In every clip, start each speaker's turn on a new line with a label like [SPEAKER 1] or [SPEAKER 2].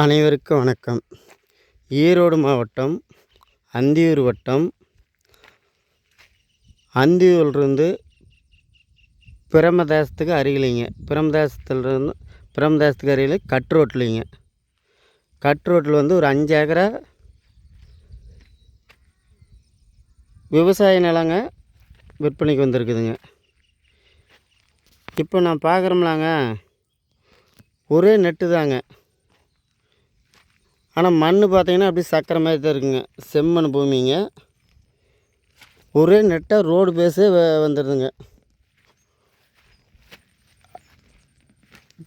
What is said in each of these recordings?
[SPEAKER 1] அனைவருக்கும் வணக்கம். ஈரோடு மாவட்டம் அந்தியூர் வட்டம் அந்தியூரிலிருந்து பிரமதேசத்துக்கு அருகிலிங்க. பிரமதேசத்துக்கு அருகில் கட் ரோட்லிங்க. கட் ரோட்டில் வந்து ஒரு 5 ஏக்கரா விவசாய நிலங்க விற்பனைக்கு வந்திருக்குதுங்க. இப்போ நான் பார்க்குறோம்லாங்க, ஒரே நெட்டு தாங்க. ஆனால் மண் பார்த்திங்கன்னா அப்படியே சக்கரை மாதிரி தான் இருக்குங்க. செம்மண் பூமிங்க. ஒரே நெட்டாக ரோடு பேஸே வந்துடுதுங்க.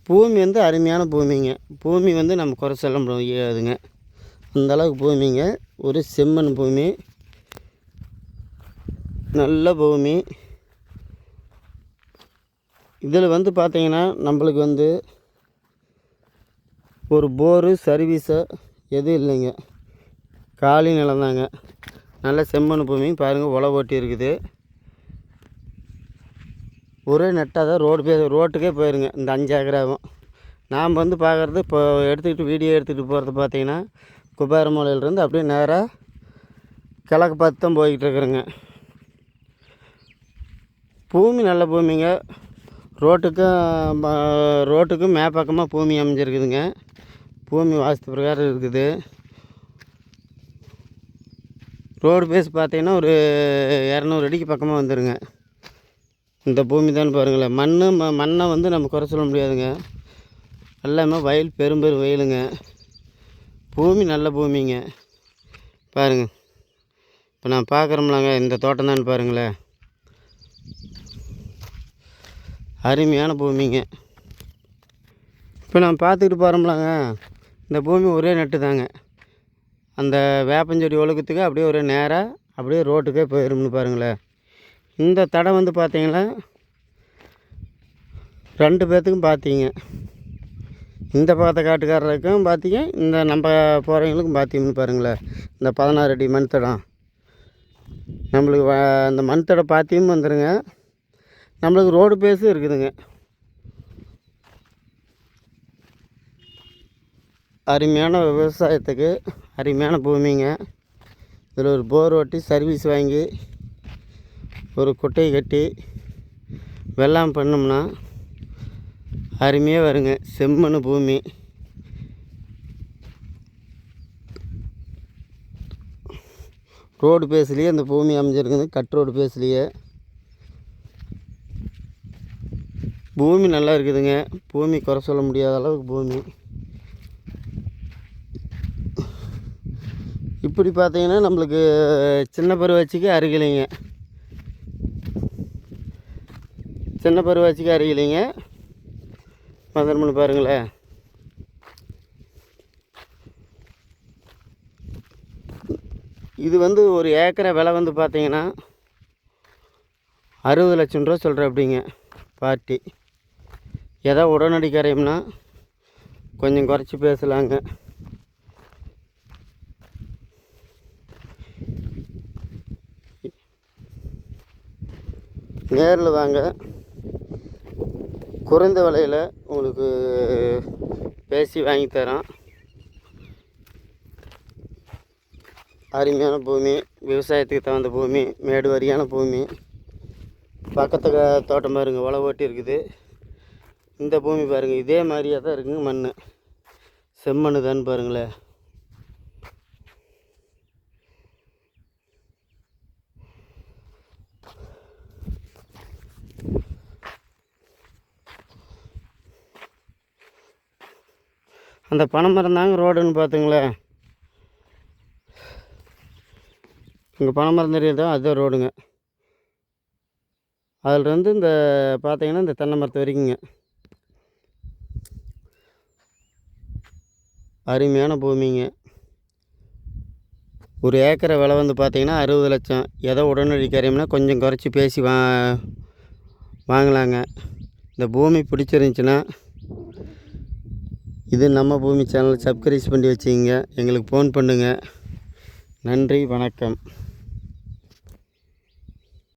[SPEAKER 1] பூமி வந்து அருமையான பூமிங்க. பூமி வந்து நம்ம குறை சொல்ல முடியாதுங்க. அந்தளவுக்கு பூமிங்க. ஒரு செம்மண் பூமி, நல்ல பூமி. இதில் வந்து பார்த்திங்கன்னா நம்மளுக்கு வந்து ஒரு போரு சர்வீஸோ எதுவும் இல்லைங்க. காலி நிலந்தாங்க. நல்ல செம்மண் பூமி பாருங்கள், உழவு ஓட்டி இருக்குது. ஒரே நெட்டாக தான் ரோட்டுக்கே போயிருங்க. இந்த 5 ஏக்கராவும் நாம் வந்து பார்க்குறது, இப்போ வீடியோ எடுத்துக்கிட்டு போகிறது பார்த்திங்கன்னா குபாரமலையிலேருந்து அப்படியே நேராக கிழக்கு பார்த்து தான் போய்கிட்டு இருக்கிறேங்க. பூமி நல்ல பூமிங்க. ரோட்டுக்கும் மேற்பக்கமாக பூமி அமைஞ்சிருக்குதுங்க. பூமி வாஸ்து பிரகாரம் இருக்குது. ரோடு பேஸ் பார்த்திங்கன்னா ஒரு 200 அடிக்கு பக்கமாக வந்துடுங்க. இந்த பூமி தான் பாருங்களேன். மண்ணை வந்து நம்ம குறை சொல்ல முடியாதுங்க. எல்லாமே வயல், பெரும் வயலுங்க. பூமி நல்ல பூமிங்க. பாருங்கள், இப்போ நான் பார்க்குறோம்லாங்க, இந்த தோட்டம் தான் பாருங்களேன். அருமையான பூமிங்க. இப்போ நான் பார்த்துக்கிட்டு போகிறோம்லாங்க, இந்த பூமி ஒரே நட்டு தாங்க. அந்த வேப்பஞ்செடி ஒழுக்கத்துக்கு அப்படியே ஒரே நேராக அப்படியே ரோட்டுக்கே போயிடும்னு பாருங்களேன். இந்த தடம் வந்து பார்த்திங்கன்னா 2 பேர்த்துக்கும் பார்த்தீங்க. இந்த பக்கத்தை காட்டுக்காரருக்கும் பார்த்தீங்க, இந்த நம்ம போகிறவங்களுக்கும் பார்த்தீங்கன்னு பாருங்களேன். இந்த 16 அடி மண் தடம் நம்மளுக்கு அந்த மண் தடம் பார்த்தியும் வந்துடுங்க. நம்மளுக்கு ரோடு பேஸும் இருக்குதுங்க. அருமையான விவசாயத்துக்கு அருமையான பூமிங்க. இதில் ஒரு போர் ஓட்டி சர்வீஸ் வாங்கி ஒரு குட்டையை கட்டி வெள்ளாமை பண்ணோம்னா அருமையாக வருங்க. செம்மண் பூமி. ரோடு பேஸ்லேயே அந்த பூமி அமைஞ்சிருக்குது. கட் ரோடு பேஸ்லேயே பூமி நல்லா இருக்குதுங்க. பூமி குறை சொல்ல முடியாத அளவுக்கு பூமி. இப்படி பார்த்தீங்கன்னா நம்மளுக்கு சின்ன பருவாச்சிக்கு அருகிலைங்க. சின்ன பருவாச்சிக்கு அருகிலைங்க. மதர்மணி பாருங்களேன். இது வந்து ஒரு ஏக்கரை விலை வந்து பார்த்திங்கன்னா 60 லட்சம் ரூபா சொல்கிறேன். அப்படிங்க பார்ட்டி ஏதோ உடனடி கரையும்னா கொஞ்சம் குறைச்சி பேசலாங்க. நேரில் வாங்க, குறைந்த விலையில் உங்களுக்கு பேசி வாங்கி தரோம். அருமையான பூமி, விவசாயத்துக்கு தகுந்த பூமி, மேடு வாரியான பூமி. பக்கத்து தோட்டம் பாருங்கள், உழவு ஓட்டி இருக்குது. இந்த பூமி பாருங்கள், இதே மாதிரியே தான் இருக்குங்க. மண் செம்மண் தான் பாருங்களேன். அந்த பனைமரம் தாங்க ரோடுன்னு பார்த்துங்களேன். இங்கே பனைமரம் தெரியுதோ அதுதான் ரோடுங்க. அதிலிருந்து இந்த பார்த்திங்கன்னா இந்த தென்னை மரத்து வரைக்குங்க. அருமையான பூமிங்க. ஒரு ஏக்கரை விலை வந்து பார்த்திங்கன்னா 60 லட்சம். ஏதோ உடனடி காரியம்னா கொஞ்சம் குறைச்சி பேசி வாங்கலாங்க. இந்த பூமி பிடிச்சிருந்துச்சின்னா இது நம்ம பூமி சேனலை சப்ஸ்கிரைப் பண்ணி வச்சுக்கிங்க. எங்களுக்கு ஃபோன் பண்ணுங்கள். நன்றி, வணக்கம்.